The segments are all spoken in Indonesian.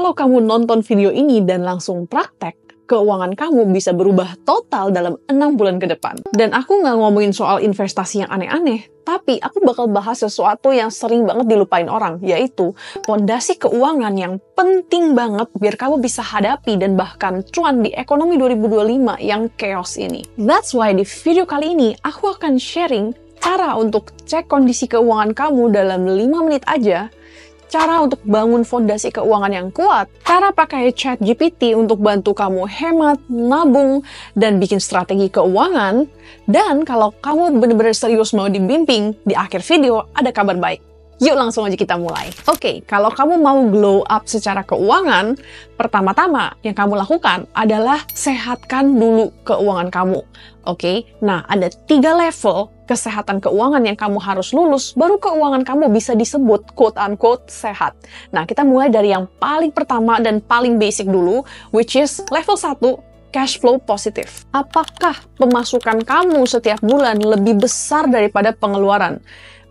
Kalau kamu nonton video ini dan langsung praktek, keuangan kamu bisa berubah total dalam 6 bulan ke depan. Dan aku nggak ngomongin soal investasi yang aneh-aneh, tapi aku bakal bahas sesuatu yang sering banget dilupain orang, yaitu fondasi keuangan yang penting banget biar kamu bisa hadapi dan bahkan cuan di ekonomi 2025 yang chaos ini. That's why di video kali ini, aku akan sharing cara untuk cek kondisi keuangan kamu dalam 5 menit aja, cara untuk bangun fondasi keuangan yang kuat, cara pakai ChatGPT untuk bantu kamu hemat, nabung, dan bikin strategi keuangan, dan kalau kamu benar-benar serius mau dibimbing, di akhir video ada kabar baik. Yuk langsung aja kita mulai. Oke, kalau kamu mau glow up secara keuangan, pertama-tama yang kamu lakukan adalah sehatkan dulu keuangan kamu. Oke, nah ada 3 level kesehatan keuangan yang kamu harus lulus, baru keuangan kamu bisa disebut quote-unquote sehat. Nah, kita mulai dari yang paling pertama dan paling basic dulu, which is level 1, cash flow positif. Apakah pemasukan kamu setiap bulan lebih besar daripada pengeluaran?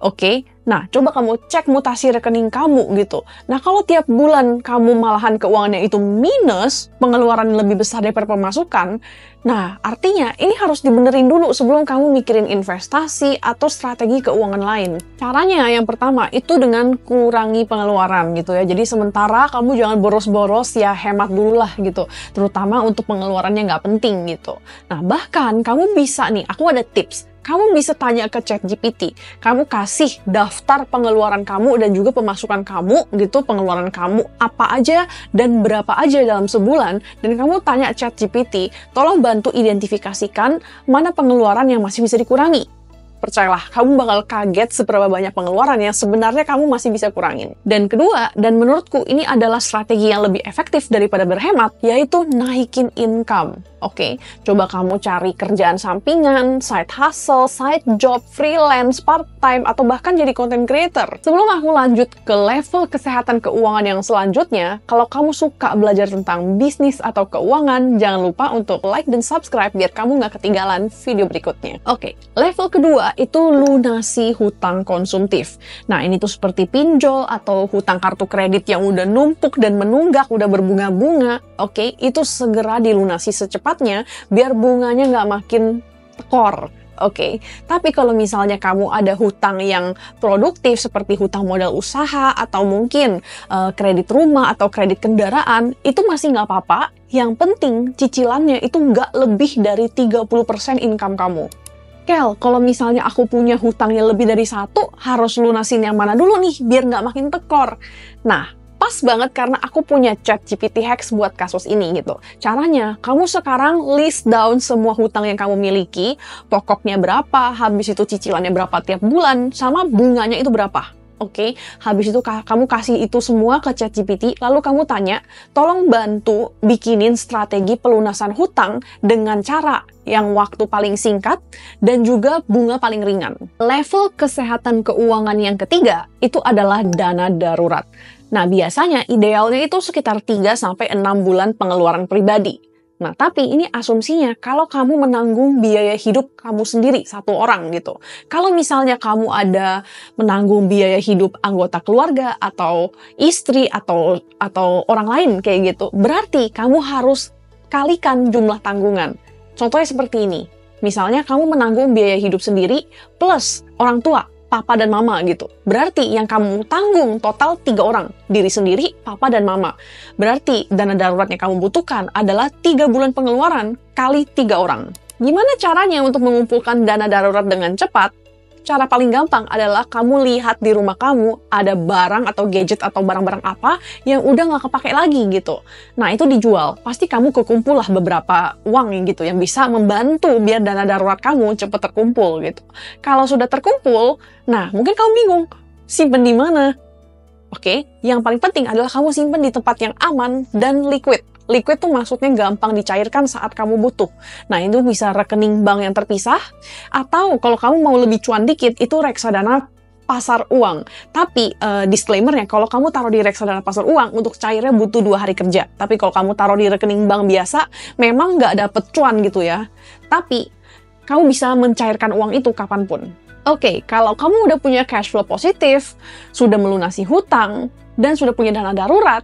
Oke, nah coba kamu cek mutasi rekening kamu gitu. Nah kalau tiap bulan kamu malahan keuangannya itu minus, pengeluaran lebih besar daripada pemasukan, nah artinya ini harus dibenerin dulu sebelum kamu mikirin investasi atau strategi keuangan lain. Caranya yang pertama itu dengan kurangi pengeluaran gitu ya. Jadi sementara kamu jangan boros-boros, ya hemat dulu lah gitu. Terutama untuk pengeluarannya nggak penting gitu. Nah bahkan kamu bisa nih, aku ada tips. Kamu bisa tanya ke ChatGPT, kamu kasih daftar pengeluaran kamu dan juga pemasukan kamu gitu, pengeluaran kamu apa aja dan berapa aja dalam sebulan, dan kamu tanya ChatGPT, tolong bantu identifikasikan mana pengeluaran yang masih bisa dikurangi. Percayalah, kamu bakal kaget seberapa banyak pengeluaran yang sebenarnya kamu masih bisa kurangin. Dan kedua, dan menurutku ini adalah strategi yang lebih efektif daripada berhemat, yaitu naikin income. Oke, coba kamu cari kerjaan sampingan, side hustle, side job, freelance, part-time, atau bahkan jadi content creator. Sebelum aku lanjut ke level kesehatan keuangan yang selanjutnya, kalau kamu suka belajar tentang bisnis atau keuangan, jangan lupa untuk like dan subscribe biar kamu nggak ketinggalan video berikutnya. Oke, level kedua itu lunasi hutang konsumtif. Nah, ini tuh seperti pinjol atau hutang kartu kredit yang udah numpuk dan menunggak, udah berbunga-bunga. Oke, itu segera dilunasi secepatnya biar bunganya nggak makin tekor. Oke, tapi kalau misalnya kamu ada hutang yang produktif seperti hutang modal usaha atau mungkin kredit rumah atau kredit kendaraan, itu masih nggak apa-apa. Yang penting cicilannya itu nggak lebih dari 30% income kamu. Kel, kalau misalnya aku punya hutangnya lebih dari 1, harus lunasin yang mana dulu nih biar nggak makin tekor? Nah, pas banget karena aku punya ChatGPT Hacks buat kasus ini gitu. Caranya, kamu sekarang list down semua hutang yang kamu miliki, pokoknya berapa, habis itu cicilannya berapa tiap bulan, sama bunganya itu berapa. Oke, habis itu kamu kasih itu semua ke ChatGPT, lalu kamu tanya, tolong bantu bikinin strategi pelunasan hutang dengan cara yang waktu paling singkat dan juga bunga paling ringan. Level kesehatan keuangan yang ketiga itu adalah dana darurat. Nah, biasanya idealnya itu sekitar 3-6 bulan pengeluaran pribadi. Nah, tapi ini asumsinya kalau kamu menanggung biaya hidup kamu sendiri, satu orang gitu. Kalau misalnya kamu ada menanggung biaya hidup anggota keluarga atau istri atau orang lain kayak gitu, berarti kamu harus kalikan jumlah tanggungan. Contohnya seperti ini. Misalnya kamu menanggung biaya hidup sendiri plus orang tua, papa dan mama gitu. Berarti yang kamu tanggung total 3 orang. Diri sendiri, papa dan mama. Berarti dana darurat yang kamu butuhkan adalah 3 bulan pengeluaran kali 3 orang. Gimana caranya untuk mengumpulkan dana darurat dengan cepat? Cara paling gampang adalah kamu lihat di rumah kamu ada barang atau gadget atau barang-barang apa yang udah nggak kepake lagi gitu. Nah, itu dijual. Pasti kamu kekumpul lah beberapa uang gitu yang bisa membantu biar dana darurat kamu cepat terkumpul gitu. Kalau sudah terkumpul, nah mungkin kamu bingung, simpen di mana? Oke, yang paling penting adalah kamu simpen di tempat yang aman dan liquid. Liquid tuh maksudnya gampang dicairkan saat kamu butuh. Nah, itu bisa rekening bank yang terpisah, atau kalau kamu mau lebih cuan dikit, itu reksadana pasar uang. Tapi, disclaimer-nya, kalau kamu taruh di reksadana pasar uang, untuk cairnya butuh 2 hari kerja. Tapi kalau kamu taruh di rekening bank biasa, memang nggak dapet cuan gitu ya. Tapi, kamu bisa mencairkan uang itu kapanpun. Oke, kalau kamu udah punya cash flow positif, sudah melunasi hutang, dan sudah punya dana darurat,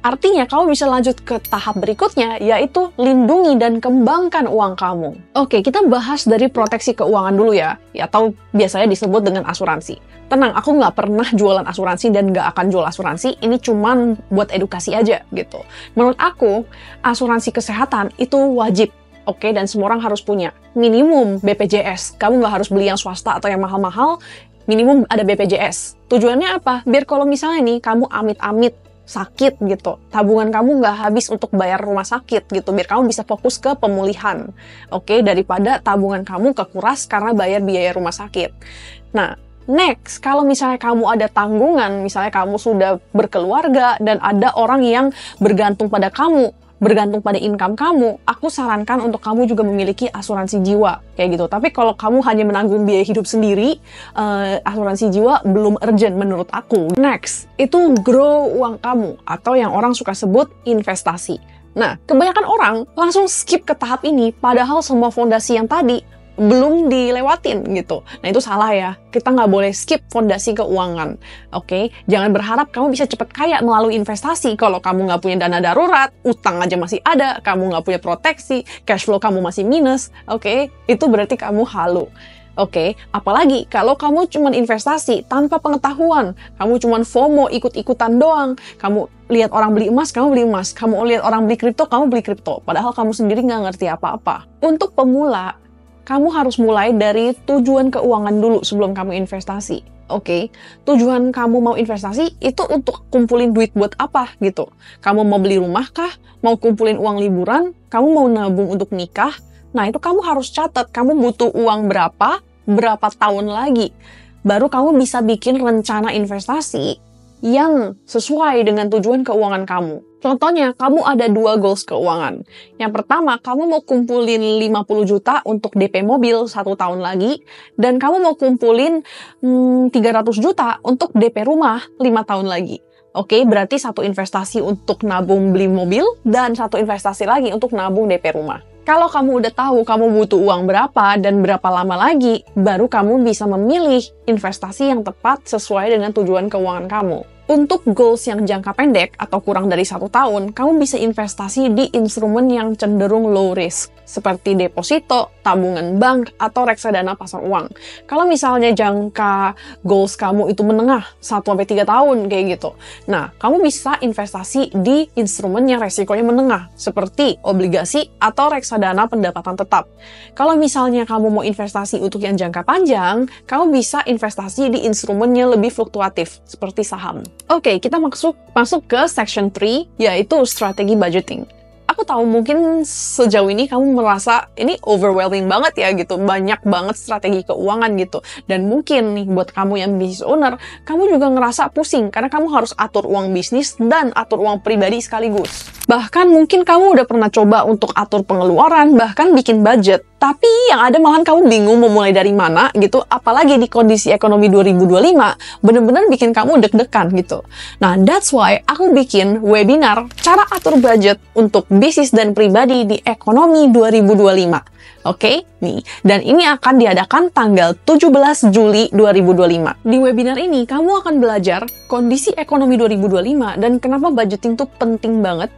Artinya, kamu bisa lanjut ke tahap berikutnya, yaitu lindungi dan kembangkan uang kamu. Oke, kita bahas dari proteksi keuangan dulu ya, atau biasanya disebut dengan asuransi. Tenang, aku nggak pernah jualan asuransi dan nggak akan jual asuransi, ini cuman buat edukasi aja gitu. Menurut aku, asuransi kesehatan itu wajib. Oke, dan semua orang harus punya. Minimum BPJS, kamu nggak harus beli yang swasta atau yang mahal-mahal, minimum ada BPJS. Tujuannya apa? Biar kalau misalnya nih, kamu amit-amit sakit gitu, tabungan kamu nggak habis untuk bayar rumah sakit gitu, biar kamu bisa fokus ke pemulihan, oke, daripada tabungan kamu kekuras karena bayar biaya rumah sakit. Nah, next, kalau misalnya kamu ada tanggungan, misalnya kamu sudah berkeluarga dan ada orang yang bergantung pada kamu, bergantung pada income kamu, aku sarankan untuk kamu juga memiliki asuransi jiwa, kayak gitu. Tapi kalau kamu hanya menanggung biaya hidup sendiri, asuransi jiwa belum urgent menurut aku. Next, itu grow uang kamu, atau yang orang suka sebut investasi. Nah, kebanyakan orang langsung skip ke tahap ini, padahal semua fondasi yang tadi belum dilewatin gitu. Nah, itu salah ya. Kita nggak boleh skip fondasi keuangan. Oke? Jangan berharap kamu bisa cepat kaya melalui investasi. Kalau kamu nggak punya dana darurat, utang aja masih ada, kamu nggak punya proteksi, cash flow kamu masih minus, oke? Itu berarti kamu halu. Oke, apalagi kalau kamu cuma investasi tanpa pengetahuan, kamu cuma FOMO, ikut-ikutan doang, kamu lihat orang beli emas, kamu beli emas, kamu lihat orang beli kripto, kamu beli kripto, padahal kamu sendiri nggak ngerti apa-apa. Untuk pemula, kamu harus mulai dari tujuan keuangan dulu sebelum kamu investasi. Oke, tujuan kamu mau investasi itu untuk kumpulin duit buat apa gitu. Kamu mau beli rumah kah? Mau kumpulin uang liburan? Kamu mau nabung untuk nikah? Nah, itu kamu harus catat, kamu butuh uang berapa tahun lagi. Baru kamu bisa bikin rencana investasi yang sesuai dengan tujuan keuangan kamu. Contohnya, kamu ada 2 goals keuangan. Yang pertama, kamu mau kumpulin 50 juta untuk DP mobil 1 tahun lagi, dan kamu mau kumpulin 300 juta untuk DP rumah 5 tahun lagi. Oke, berarti satu investasi untuk nabung beli mobil, dan satu investasi lagi untuk nabung DP rumah. Kalau kamu udah tahu kamu butuh uang berapa dan berapa lama lagi, baru kamu bisa memilih investasi yang tepat sesuai dengan tujuan keuangan kamu. Untuk goals yang jangka pendek atau kurang dari 1 tahun, kamu bisa investasi di instrumen yang cenderung low risk, seperti deposito, tabungan bank, atau reksadana pasar uang. Kalau misalnya jangka goals kamu itu menengah, 1-3 tahun kayak gitu. Nah, kamu bisa investasi di instrumen yang resikonya menengah, seperti obligasi atau reksadana pendapatan tetap. Kalau misalnya kamu mau investasi untuk yang jangka panjang, kamu bisa investasi di instrumen yang lebih fluktuatif, seperti saham. Oke, kita masuk ke section 3, yaitu strategi budgeting. Aku tahu mungkin sejauh ini kamu merasa ini overwhelming banget ya gitu, banyak banget strategi keuangan gitu. Dan mungkin nih buat kamu yang business owner, kamu juga ngerasa pusing karena kamu harus atur uang bisnis dan atur uang pribadi sekaligus. Bahkan mungkin kamu udah pernah coba untuk atur pengeluaran, bahkan bikin budget. Tapi yang ada malahan kamu bingung mau mulai dari mana gitu, apalagi di kondisi ekonomi 2025, bener-bener bikin kamu deg-degan gitu. Nah, that's why aku bikin webinar cara atur budget untuk bisnis dan pribadi di ekonomi 2025. Oke, nih. Dan ini akan diadakan tanggal 17 Juli 2025. Di webinar ini, kamu akan belajar kondisi ekonomi 2025 dan kenapa budgeting tuh penting banget.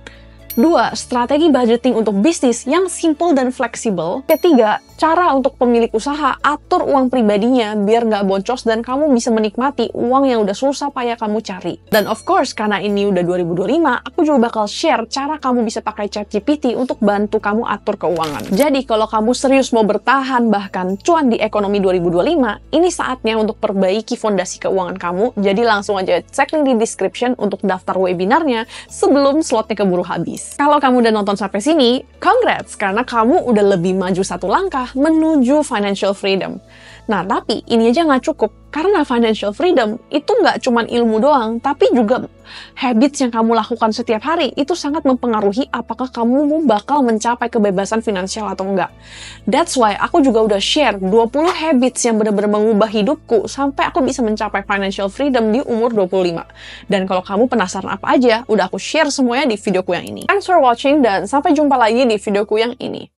2. Strategi budgeting untuk bisnis yang simple dan fleksibel. Ketiga, cara untuk pemilik usaha atur uang pribadinya biar nggak boncos dan kamu bisa menikmati uang yang udah susah payah kamu cari. Dan of course, karena ini udah 2025, aku juga bakal share cara kamu bisa pakai ChatGPT untuk bantu kamu atur keuangan. Jadi, kalau kamu serius mau bertahan bahkan cuan di ekonomi 2025, ini saatnya untuk perbaiki fondasi keuangan kamu. Jadi langsung aja cek link di description untuk daftar webinarnya sebelum slotnya keburu habis. Kalau kamu udah nonton sampai sini, congrats, karena kamu udah lebih maju 1 langkah menuju financial freedom. Nah, tapi ini aja nggak cukup, karena financial freedom itu nggak cuma ilmu doang, tapi juga habits yang kamu lakukan setiap hari itu sangat mempengaruhi apakah kamu bakal mencapai kebebasan finansial atau enggak. That's why aku juga udah share 20 habits yang benar-benar mengubah hidupku sampai aku bisa mencapai financial freedom di umur 25. Dan kalau kamu penasaran apa aja, udah aku share semuanya di videoku yang ini. Thanks for watching dan sampai jumpa lagi di videoku yang ini.